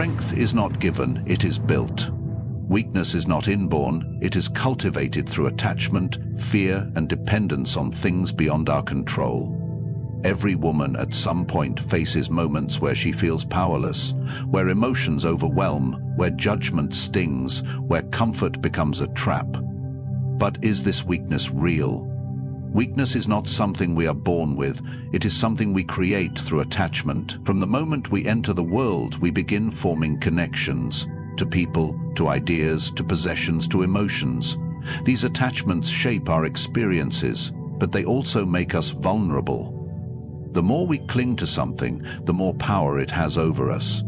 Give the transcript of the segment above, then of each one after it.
Strength is not given, it is built. Weakness is not inborn, it is cultivated through attachment, fear, and dependence on things beyond our control. Every woman at some point faces moments where she feels powerless, where emotions overwhelm, where judgment stings, where comfort becomes a trap. But is this weakness real? Weakness is not something we are born with, it is something we create through attachment. From the moment we enter the world, we begin forming connections to people, to ideas, to possessions, to emotions. These attachments shape our experiences, but they also make us vulnerable. The more we cling to something, the more power it has over us.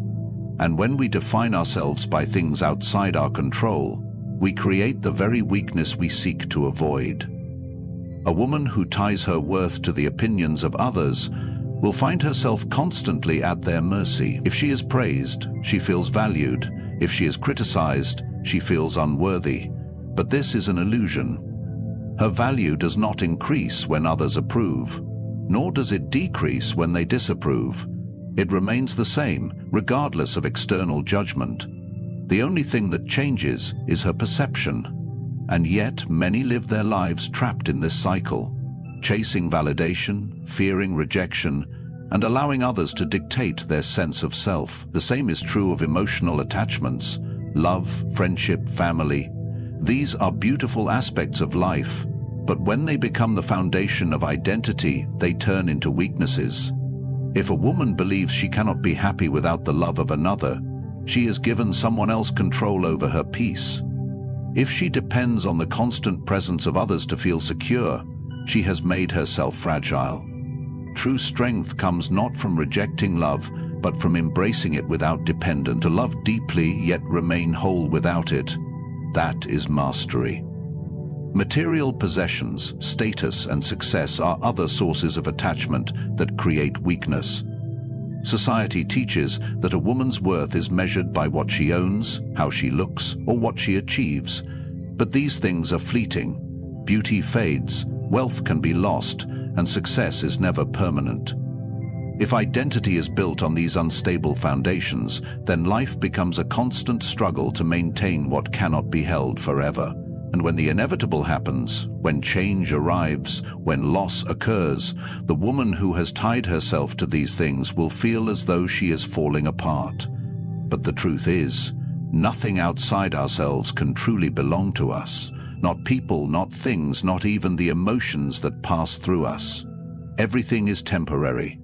And when we define ourselves by things outside our control, we create the very weakness we seek to avoid. A woman who ties her worth to the opinions of others will find herself constantly at their mercy. If she is praised, she feels valued. If she is criticized, she feels unworthy. But this is an illusion. Her value does not increase when others approve, nor does it decrease when they disapprove. It remains the same, regardless of external judgment. The only thing that changes is her perception. And yet, many live their lives trapped in this cycle, chasing validation, fearing rejection, and allowing others to dictate their sense of self. The same is true of emotional attachments, love, friendship, family. These are beautiful aspects of life, but when they become the foundation of identity, they turn into weaknesses. If a woman believes she cannot be happy without the love of another, she has given someone else control over her peace. If she depends on the constant presence of others to feel secure, she has made herself fragile. True strength comes not from rejecting love, but from embracing it without dependence. To love deeply yet remain whole without it, that is mastery. Material possessions, status, and success are other sources of attachment that create weakness. Society teaches that a woman's worth is measured by what she owns, how she looks, or what she achieves. But these things are fleeting. Beauty fades, wealth can be lost, and success is never permanent. If identity is built on these unstable foundations, then life becomes a constant struggle to maintain what cannot be held forever. And when the inevitable happens, when change arrives, when loss occurs, the woman who has tied herself to these things will feel as though she is falling apart. But the truth is, nothing outside ourselves can truly belong to us. Not people, not things, not even the emotions that pass through us. Everything is temporary.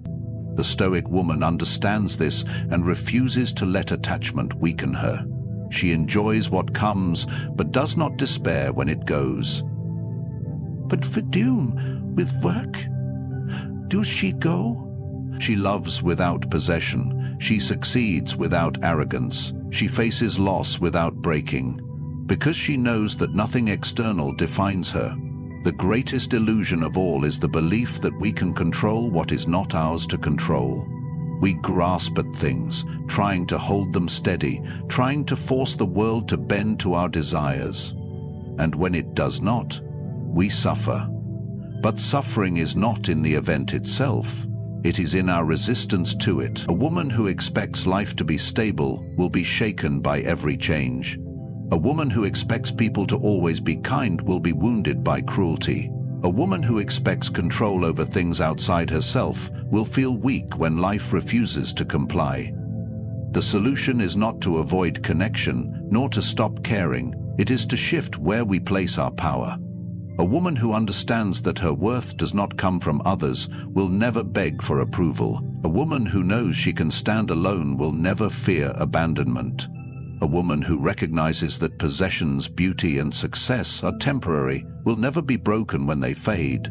The Stoic woman understands this and refuses to let attachment weaken her. She enjoys what comes, but does not despair when it goes. But Verdum, with work, does she go? She loves without possession. She succeeds without arrogance. She faces loss without breaking. Because she knows that nothing external defines her. The greatest illusion of all is the belief that we can control what is not ours to control. We grasp at things, trying to hold them steady, trying to force the world to bend to our desires. And when it does not, we suffer. But suffering is not in the event itself. It is in our resistance to it. A woman who expects life to be stable will be shaken by every change. A woman who expects people to always be kind will be wounded by cruelty. A woman who expects control over things outside herself will feel weak when life refuses to comply. The solution is not to avoid connection, nor to stop caring. It is to shift where we place our power. A woman who understands that her worth does not come from others will never beg for approval. A woman who knows she can stand alone will never fear abandonment. A woman who recognizes that possessions, beauty, and success are temporary will never be broken when they fade.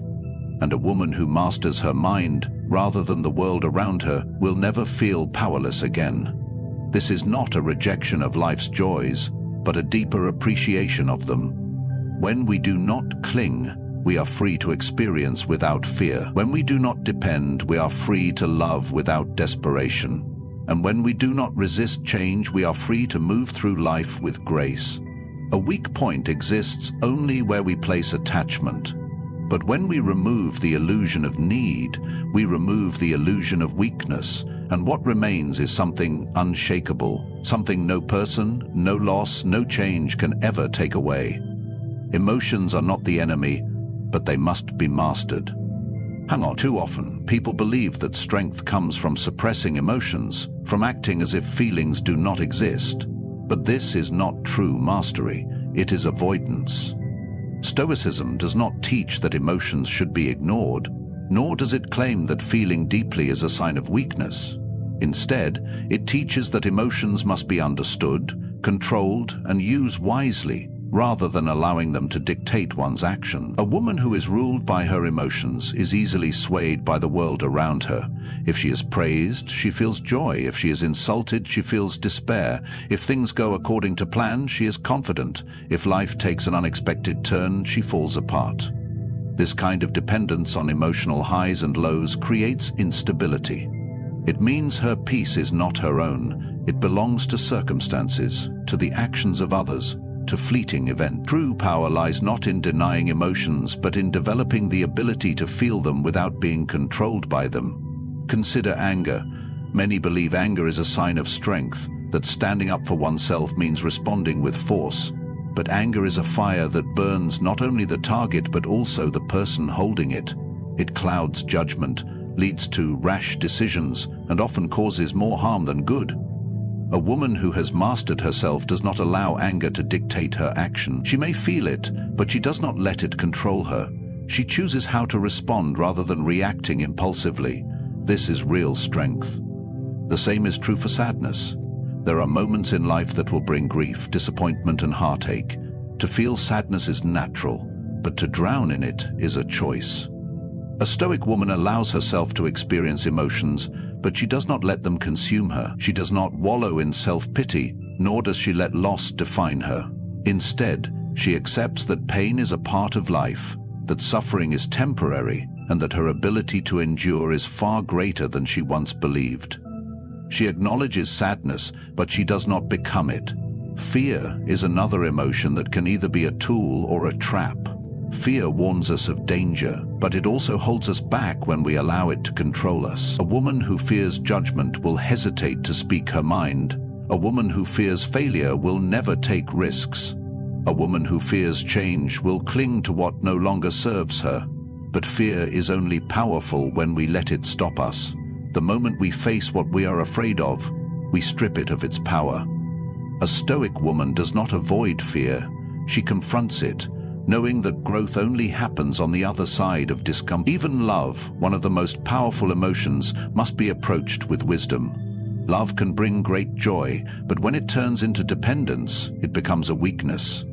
And a woman who masters her mind rather than the world around her will never feel powerless again. This is not a rejection of life's joys, but a deeper appreciation of them. When we do not cling, we are free to experience without fear. When we do not depend, we are free to love without desperation. And when we do not resist change, we are free to move through life with grace. A weak point exists only where we place attachment. But when we remove the illusion of need, we remove the illusion of weakness, and what remains is something unshakable, something no person, no loss, no change can ever take away. Emotions are not the enemy, but they must be mastered. Hang on, too often, people believe that strength comes from suppressing emotions, from acting as if feelings do not exist. But this is not true mastery, it is avoidance. Stoicism does not teach that emotions should be ignored, nor does it claim that feeling deeply is a sign of weakness. Instead, it teaches that emotions must be understood, controlled, and used wisely, rather than allowing them to dictate one's action. A woman who is ruled by her emotions is easily swayed by the world around her. If she is praised, she feels joy. If she is insulted, she feels despair. If things go according to plan, she is confident. If life takes an unexpected turn, she falls apart. This kind of dependence on emotional highs and lows creates instability. It means her peace is not her own. It belongs to circumstances, to the actions of others, to fleeting events. True power lies not in denying emotions, but in developing the ability to feel them without being controlled by them. Consider anger. Many believe anger is a sign of strength, that standing up for oneself means responding with force. But anger is a fire that burns not only the target but also the person holding it. It clouds judgment, leads to rash decisions, and often causes more harm than good. A woman who has mastered herself does not allow anger to dictate her action. She may feel it, but she does not let it control her. She chooses how to respond rather than reacting impulsively. This is real strength. The same is true for sadness. There are moments in life that will bring grief, disappointment, and heartache. To feel sadness is natural, but to drown in it is a choice. A Stoic woman allows herself to experience emotions, but she does not let them consume her. She does not wallow in self-pity, nor does she let loss define her. Instead, she accepts that pain is a part of life, that suffering is temporary, and that her ability to endure is far greater than she once believed. She acknowledges sadness, but she does not become it. Fear is another emotion that can either be a tool or a trap. Fear warns us of danger, but it also holds us back when we allow it to control us. A woman who fears judgment will hesitate to speak her mind. A woman who fears failure will never take risks. A woman who fears change will cling to what no longer serves her. But fear is only powerful when we let it stop us. The moment we face what we are afraid of, we strip it of its power. A Stoic woman does not avoid fear. She confronts it, knowing that growth only happens on the other side of discomfort. Even love, one of the most powerful emotions, must be approached with wisdom. Love can bring great joy, but when it turns into dependence, it becomes a weakness.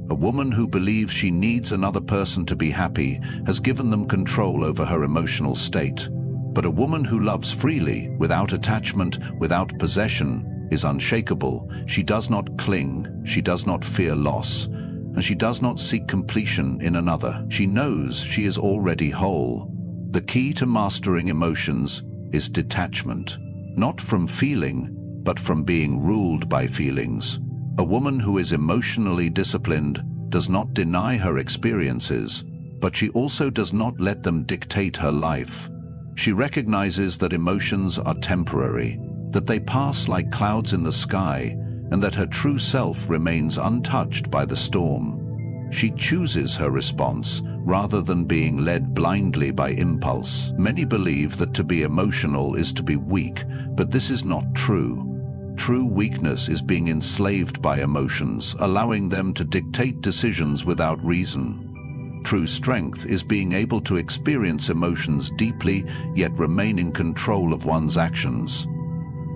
A woman who believes she needs another person to be happy has given them control over her emotional state. But a woman who loves freely, without attachment, without possession, is unshakable. She does not cling, she does not fear loss, and she does not seek completion in another. She knows she is already whole. The key to mastering emotions is detachment, not from feeling, but from being ruled by feelings. A woman who is emotionally disciplined does not deny her experiences, but she also does not let them dictate her life. She recognizes that emotions are temporary, that they pass like clouds in the sky, and that her true self remains untouched by the storm. She chooses her response rather than being led blindly by impulse. Many believe that to be emotional is to be weak, but this is not true. True weakness is being enslaved by emotions, allowing them to dictate decisions without reason. True strength is being able to experience emotions deeply, yet remain in control of one's actions.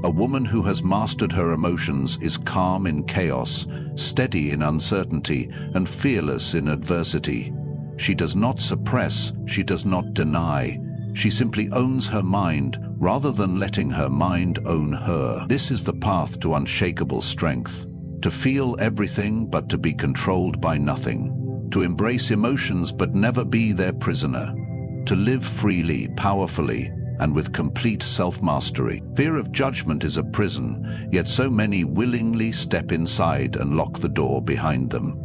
A woman who has mastered her emotions is calm in chaos, steady in uncertainty, and fearless in adversity. She does not suppress, she does not deny. She simply owns her mind, rather than letting her mind own her. This is the path to unshakable strength. To feel everything but to be controlled by nothing. To embrace emotions but never be their prisoner. To live freely, powerfully, and with complete self-mastery. Fear of judgment is a prison, yet so many willingly step inside and lock the door behind them.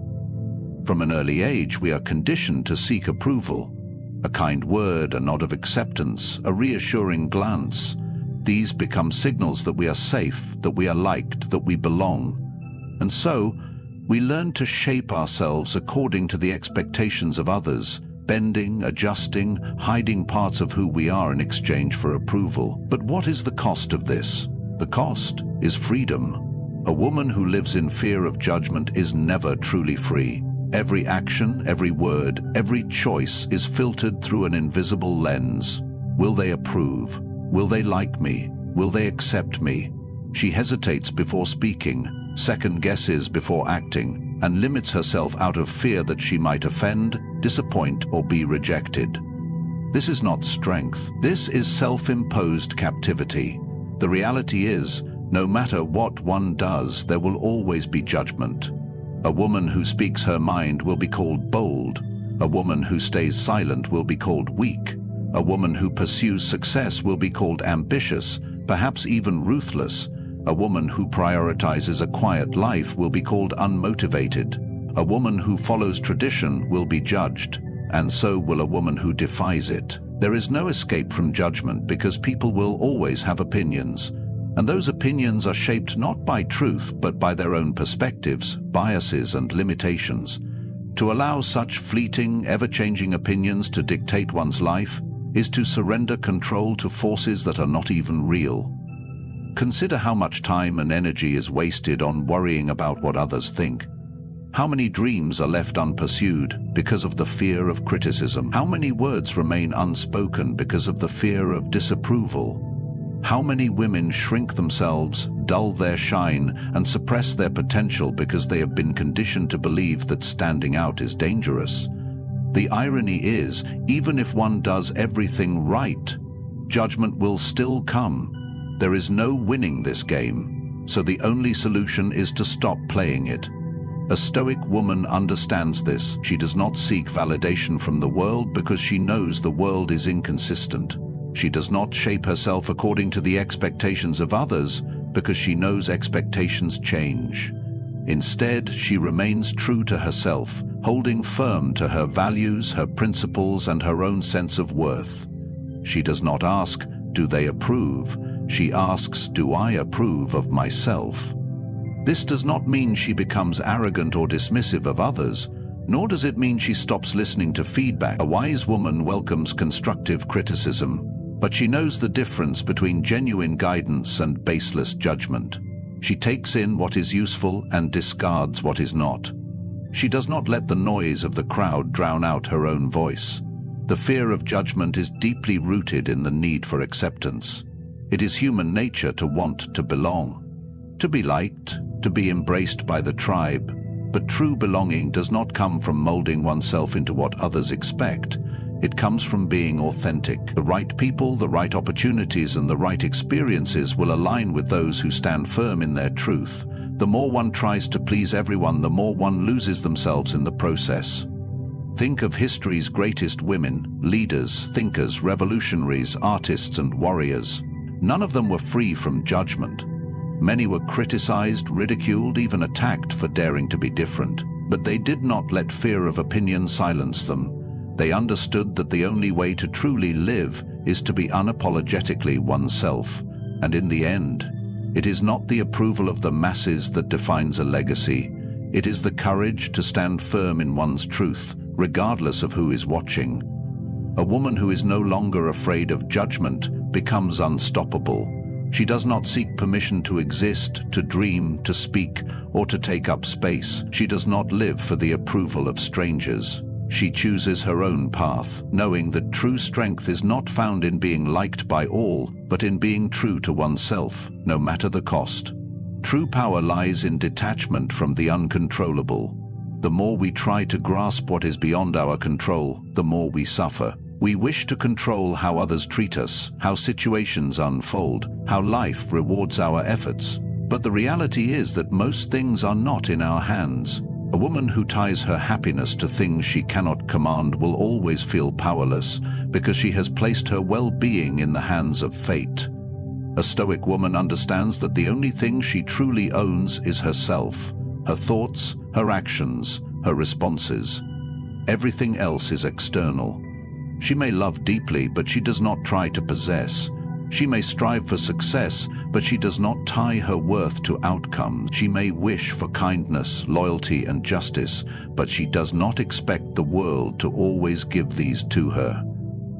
From an early age, we are conditioned to seek approval. A kind word, a nod of acceptance, a reassuring glance. These become signals that we are safe, that we are liked, that we belong. And so, we learn to shape ourselves according to the expectations of others, bending, adjusting, hiding parts of who we are in exchange for approval. But what is the cost of this? The cost is freedom. A woman who lives in fear of judgment is never truly free. Every action, every word, every choice is filtered through an invisible lens. Will they approve? Will they like me? Will they accept me? She hesitates before speaking, second guesses before acting, and limits herself out of fear that she might offend, disappoint, or be rejected. This is not strength. This is self-imposed captivity. The reality is, no matter what one does, there will always be judgment. A woman who speaks her mind will be called bold. A woman who stays silent will be called weak. A woman who pursues success will be called ambitious, perhaps even ruthless. A woman who prioritizes a quiet life will be called unmotivated. A woman who follows tradition will be judged, and so will a woman who defies it. There is no escape from judgment because people will always have opinions, and those opinions are shaped not by truth but by their own perspectives, biases, and limitations. To allow such fleeting, ever-changing opinions to dictate one's life is to surrender control to forces that are not even real. Consider how much time and energy is wasted on worrying about what others think. How many dreams are left unpursued because of the fear of criticism? How many words remain unspoken because of the fear of disapproval? How many women shrink themselves, dull their shine, and suppress their potential because they have been conditioned to believe that standing out is dangerous? The irony is, even if one does everything right, judgment will still come. There is no winning this game, so the only solution is to stop playing it. A Stoic woman understands this. She does not seek validation from the world because she knows the world is inconsistent. She does not shape herself according to the expectations of others because she knows expectations change. Instead, she remains true to herself, holding firm to her values, her principles, and her own sense of worth. She does not ask, "Do they approve?" She asks, "Do I approve of myself?" This does not mean she becomes arrogant or dismissive of others, nor does it mean she stops listening to feedback. A wise woman welcomes constructive criticism, but she knows the difference between genuine guidance and baseless judgment. She takes in what is useful and discards what is not. She does not let the noise of the crowd drown out her own voice. The fear of judgment is deeply rooted in the need for acceptance. It is human nature to want to belong, to be liked, to be embraced by the tribe. But true belonging does not come from molding oneself into what others expect. It comes from being authentic. The right people, the right opportunities, and the right experiences will align with those who stand firm in their truth. The more one tries to please everyone, the more one loses themselves in the process. Think of history's greatest women, leaders, thinkers, revolutionaries, artists, and warriors. None of them were free from judgment. Many were criticized, ridiculed, even attacked for daring to be different. But they did not let fear of opinion silence them. They understood that the only way to truly live is to be unapologetically oneself. And in the end, it is not the approval of the masses that defines a legacy. It is the courage to stand firm in one's truth, regardless of who is watching. A woman who is no longer afraid of judgment becomes unstoppable. She does not seek permission to exist, to dream, to speak, or to take up space. She does not live for the approval of strangers. She chooses her own path, knowing that true strength is not found in being liked by all, but in being true to oneself, no matter the cost. True power lies in detachment from the uncontrollable. The more we try to grasp what is beyond our control, the more we suffer. We wish to control how others treat us, how situations unfold, how life rewards our efforts. But the reality is that most things are not in our hands. A woman who ties her happiness to things she cannot command will always feel powerless because she has placed her well-being in the hands of fate. A Stoic woman understands that the only thing she truly owns is herself, her thoughts, her actions, her responses. Everything else is external. She may love deeply, but she does not try to possess. She may strive for success, but she does not tie her worth to outcomes. She may wish for kindness, loyalty, and justice, but she does not expect the world to always give these to her.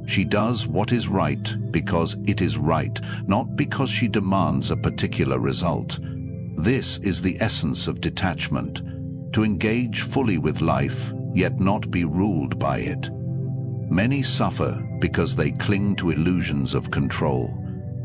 She does what is right because it is right, not because she demands a particular result. This is the essence of detachment, to engage fully with life, yet not be ruled by it. Many suffer because they cling to illusions of control.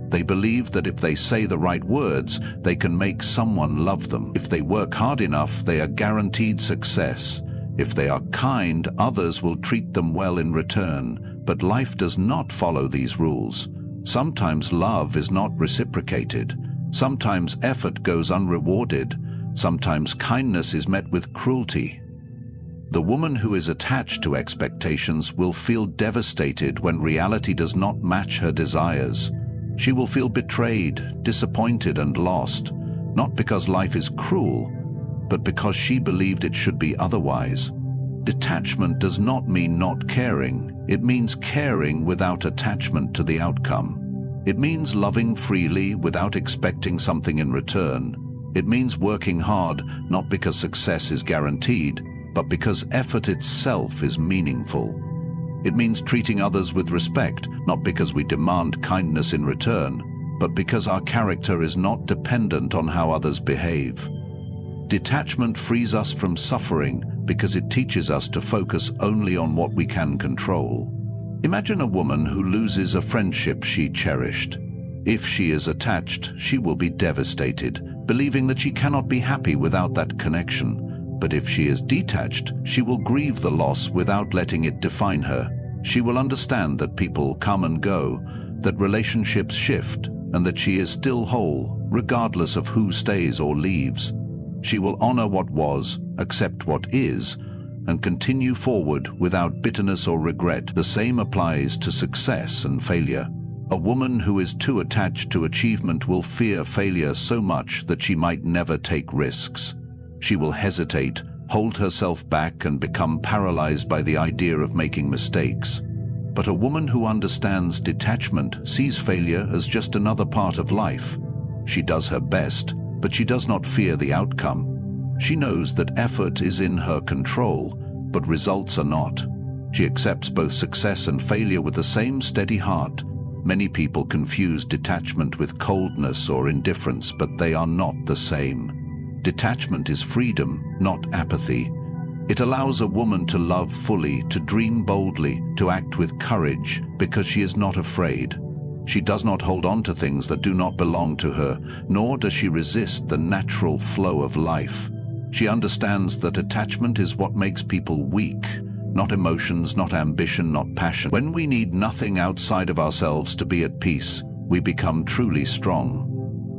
They believe that if they say the right words, they can make someone love them. If they work hard enough, they are guaranteed success. If they are kind, others will treat them well in return. But life does not follow these rules. Sometimes love is not reciprocated. Sometimes effort goes unrewarded. Sometimes kindness is met with cruelty. The woman who is attached to expectations will feel devastated when reality does not match her desires. She will feel betrayed, disappointed, and lost, not because life is cruel, but because she believed it should be otherwise. Detachment does not mean not caring. It means caring without attachment to the outcome. It means loving freely without expecting something in return. It means working hard, not because success is guaranteed, but because effort itself is meaningful. It means treating others with respect, not because we demand kindness in return, but because our character is not dependent on how others behave. Detachment frees us from suffering because it teaches us to focus only on what we can control. Imagine a woman who loses a friendship she cherished. If she is attached, she will be devastated, believing that she cannot be happy without that connection. But if she is detached, she will grieve the loss without letting it define her. She will understand that people come and go, that relationships shift, and that she is still whole, regardless of who stays or leaves. She will honor what was, accept what is, and continue forward without bitterness or regret. The same applies to success and failure. A woman who is too attached to achievement will fear failure so much that she might never take risks. She will hesitate, hold herself back, and become paralyzed by the idea of making mistakes. But a woman who understands detachment sees failure as just another part of life. She does her best, but she does not fear the outcome. She knows that effort is in her control, but results are not. She accepts both success and failure with the same steady heart. Many people confuse detachment with coldness or indifference, but they are not the same. Detachment is freedom, not apathy. It allows a woman to love fully, to dream boldly, to act with courage, because she is not afraid. She does not hold on to things that do not belong to her, nor does she resist the natural flow of life. She understands that attachment is what makes people weak, not emotions, not ambition, not passion. When we need nothing outside of ourselves to be at peace, we become truly strong.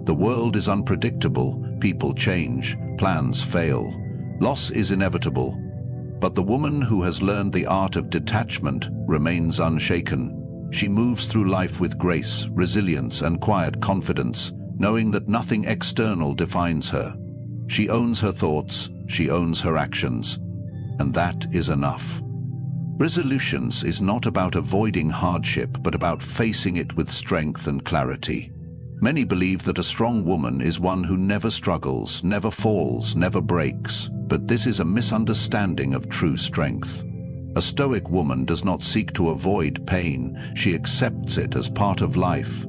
The world is unpredictable, people change, plans fail. Loss is inevitable. But the woman who has learned the art of detachment remains unshaken. She moves through life with grace, resilience, and quiet confidence, knowing that nothing external defines her. She owns her thoughts, she owns her actions, and that is enough. Resolutions is not about avoiding hardship, but about facing it with strength and clarity. Many believe that a strong woman is one who never struggles, never falls, never breaks, but this is a misunderstanding of true strength. A Stoic woman does not seek to avoid pain, she accepts it as part of life.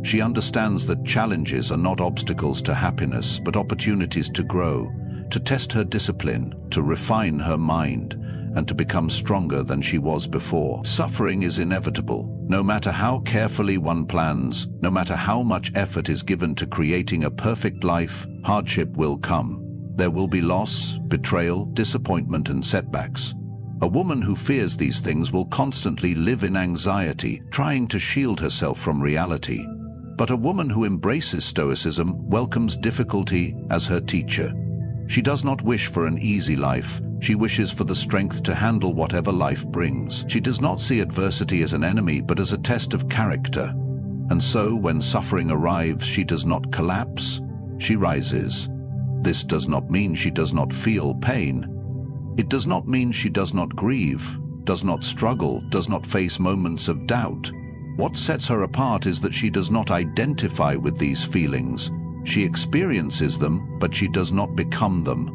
She understands that challenges are not obstacles to happiness, but opportunities to grow, to test her discipline, to refine her mind, and to become stronger than she was before. Suffering is inevitable. No matter how carefully one plans, no matter how much effort is given to creating a perfect life, hardship will come. There will be loss, betrayal, disappointment, and setbacks. A woman who fears these things will constantly live in anxiety, trying to shield herself from reality. But a woman who embraces Stoicism welcomes difficulty as her teacher. She does not wish for an easy life. She wishes for the strength to handle whatever life brings. She does not see adversity as an enemy, but as a test of character. And so, when suffering arrives, she does not collapse, she rises. This does not mean she does not feel pain. It does not mean she does not grieve. does not struggle, does not face moments of doubt. What sets her apart is that she does not identify with these feelings. She experiences them, but she does not become them.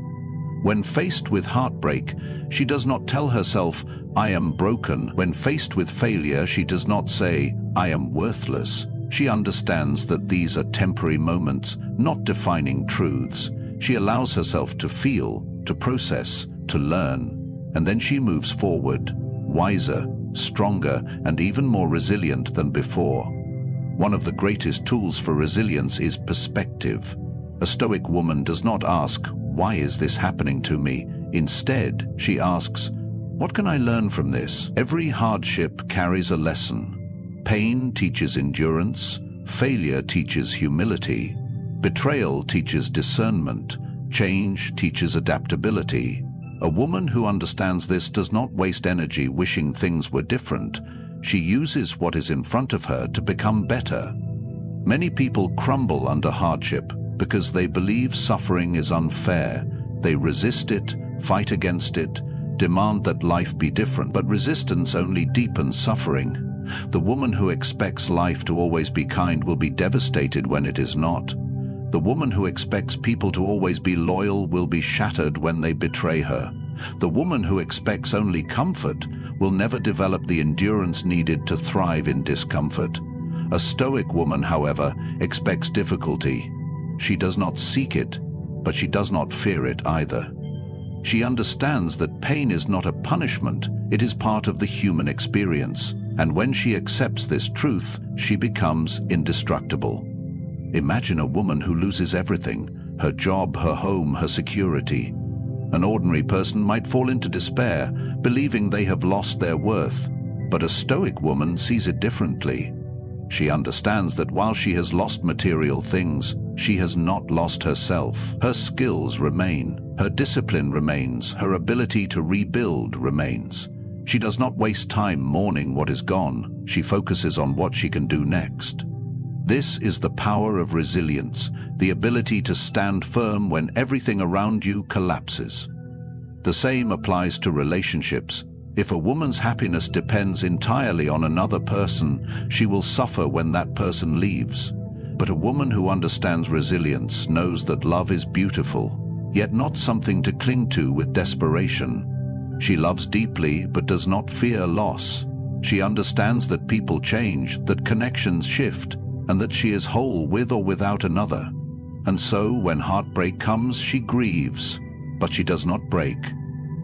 When faced with heartbreak, she does not tell herself, "I am broken." When faced with failure, she does not say, "I am worthless." She understands that these are temporary moments, not defining truths. She allows herself to feel, to process, to learn, and then she moves forward, wiser, stronger, and even more resilient than before. One of the greatest tools for resilience is perspective. A Stoic woman does not ask, "Why is this happening to me?" Instead, she asks, "What can I learn from this?" Every hardship carries a lesson. Pain teaches endurance, failure teaches humility, betrayal teaches discernment, change teaches adaptability. A woman who understands this does not waste energy wishing things were different. She uses what is in front of her to become better. Many people crumble under hardship because they believe suffering is unfair. They resist it, fight against it, demand that life be different, but resistance only deepens suffering. The woman who expects life to always be kind will be devastated when it is not. The woman who expects people to always be loyal will be shattered when they betray her. The woman who expects only comfort will never develop the endurance needed to thrive in discomfort. A Stoic woman, however, expects difficulty. She does not seek it, but she does not fear it either. She understands that pain is not a punishment, it is part of the human experience. And when she accepts this truth, she becomes indestructible. Imagine a woman who loses everything, her job, her home, her security. An ordinary person might fall into despair, believing they have lost their worth. But a Stoic woman sees it differently. She understands that while she has lost material things, she has not lost herself. Her skills remain, her discipline remains, her ability to rebuild remains. She does not waste time mourning what is gone. She focuses on what she can do next. This is the power of resilience, the ability to stand firm when everything around you collapses. The same applies to relationships. If a woman's happiness depends entirely on another person, she will suffer when that person leaves. But a woman who understands resilience knows that love is beautiful, yet not something to cling to with desperation. She loves deeply but does not fear loss. She understands that people change, that connections shift, and that she is whole with or without another. And so, when heartbreak comes, she grieves, but she does not break.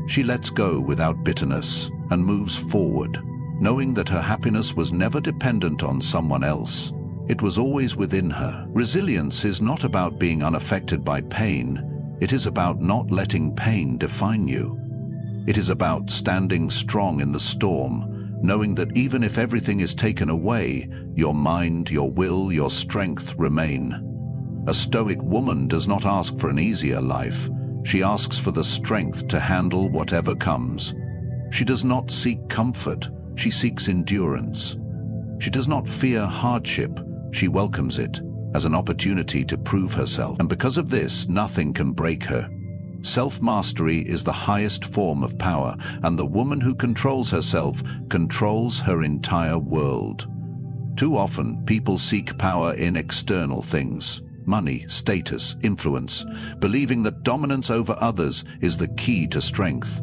She lets go without bitterness and moves forward, knowing that her happiness was never dependent on someone else. It was always within her. Resilience is not about being unaffected by pain. It is about not letting pain define you. It is about standing strong in the storm, knowing that even if everything is taken away, your mind, your will, your strength remain. A Stoic woman does not ask for an easier life. She asks for the strength to handle whatever comes. She does not seek comfort. She seeks endurance. She does not fear hardship. She welcomes it as an opportunity to prove herself. And because of this, nothing can break her. Self-mastery is the highest form of power, and the woman who controls herself controls her entire world. Too often, people seek power in external things: money, status, influence, believing that dominance over others is the key to strength.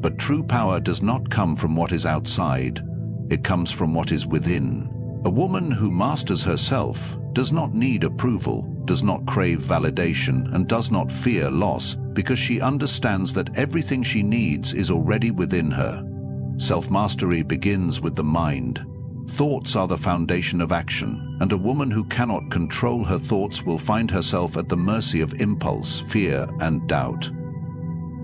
But true power does not come from what is outside. It comes from what is within. A woman who masters herself does not need approval, does not crave validation, and does not fear loss, because she understands that everything she needs is already within her. Self-mastery begins with the mind. Thoughts are the foundation of action, and a woman who cannot control her thoughts will find herself at the mercy of impulse, fear, and doubt.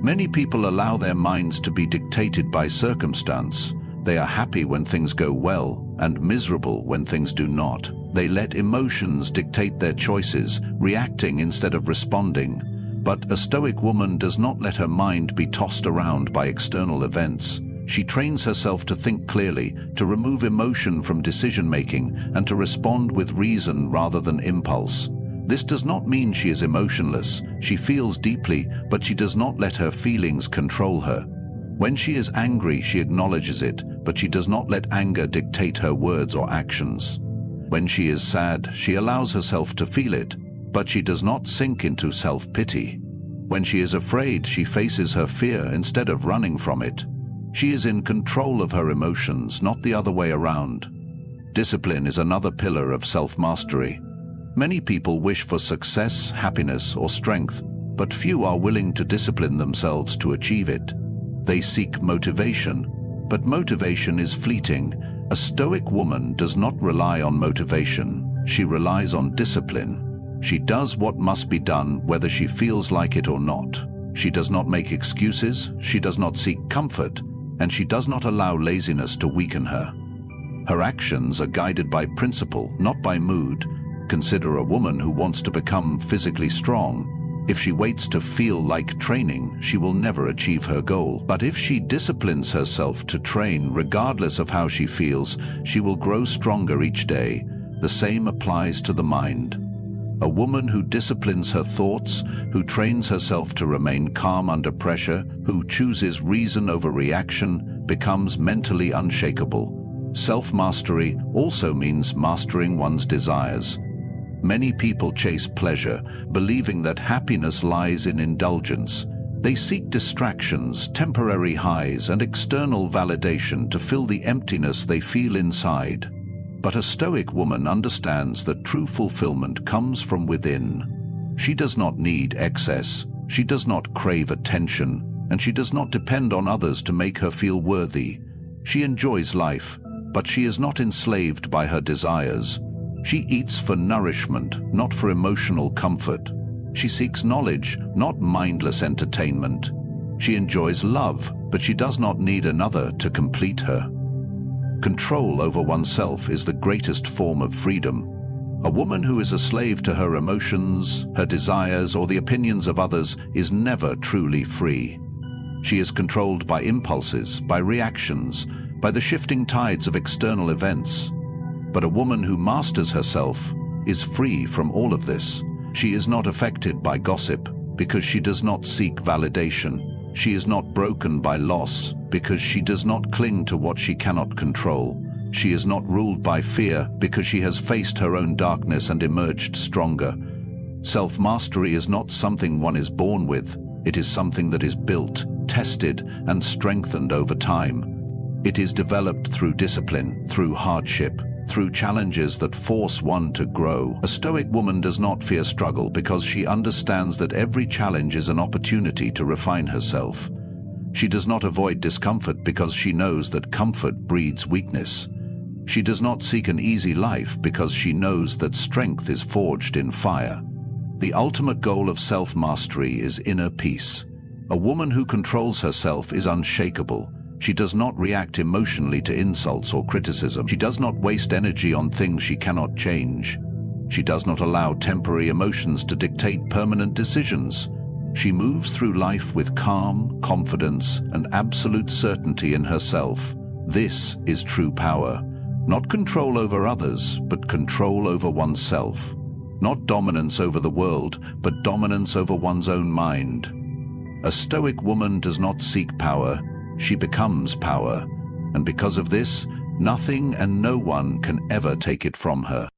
Many people allow their minds to be dictated by circumstance. They are happy when things go well, and miserable when things do not. They let emotions dictate their choices, reacting instead of responding. But a Stoic woman does not let her mind be tossed around by external events. She trains herself to think clearly, to remove emotion from decision-making, and to respond with reason rather than impulse. This does not mean she is emotionless. She feels deeply, but she does not let her feelings control her. When she is angry, she acknowledges it, but she does not let anger dictate her words or actions. When she is sad, she allows herself to feel it, but she does not sink into self-pity. When she is afraid, she faces her fear instead of running from it. She is in control of her emotions, not the other way around. Discipline is another pillar of self-mastery. Many people wish for success, happiness, or strength, but few are willing to discipline themselves to achieve it. They seek motivation, but motivation is fleeting. A Stoic woman does not rely on motivation. She relies on discipline. She does what must be done whether she feels like it or not. She does not make excuses, she does not seek comfort, and she does not allow laziness to weaken her. Her actions are guided by principle, not by mood. Consider a woman who wants to become physically strong. If she waits to feel like training, she will never achieve her goal. But if she disciplines herself to train regardless of how she feels, she will grow stronger each day. The same applies to the mind. A woman who disciplines her thoughts, who trains herself to remain calm under pressure, who chooses reason over reaction, becomes mentally unshakable. Self-mastery also means mastering one's desires. Many people chase pleasure, believing that happiness lies in indulgence. They seek distractions, temporary highs, and external validation to fill the emptiness they feel inside. But a Stoic woman understands that true fulfillment comes from within. She does not need excess, she does not crave attention, and she does not depend on others to make her feel worthy. She enjoys life, but she is not enslaved by her desires. She eats for nourishment, not for emotional comfort. She seeks knowledge, not mindless entertainment. She enjoys love, but she does not need another to complete her. Control over oneself is the greatest form of freedom. A woman who is a slave to her emotions, her desires, or the opinions of others is never truly free. She is controlled by impulses, by reactions, by the shifting tides of external events. But a woman who masters herself is free from all of this. She is not affected by gossip because she does not seek validation. She is not broken by loss because she does not cling to what she cannot control. She is not ruled by fear because she has faced her own darkness and emerged stronger. Self-mastery is not something one is born with. It is something that is built, tested, and strengthened over time. It is developed through discipline, through hardship, through challenges that force one to grow. A Stoic woman does not fear struggle because she understands that every challenge is an opportunity to refine herself. She does not avoid discomfort because she knows that comfort breeds weakness. She does not seek an easy life because she knows that strength is forged in fire. The ultimate goal of self-mastery is inner peace. A woman who controls herself is unshakable. She does not react emotionally to insults or criticism. She does not waste energy on things she cannot change. She does not allow temporary emotions to dictate permanent decisions. She moves through life with calm, confidence, and absolute certainty in herself. This is true power. Not control over others, but control over oneself. Not dominance over the world, but dominance over one's own mind. A Stoic woman does not seek power. She becomes power, and because of this, nothing and no one can ever take it from her.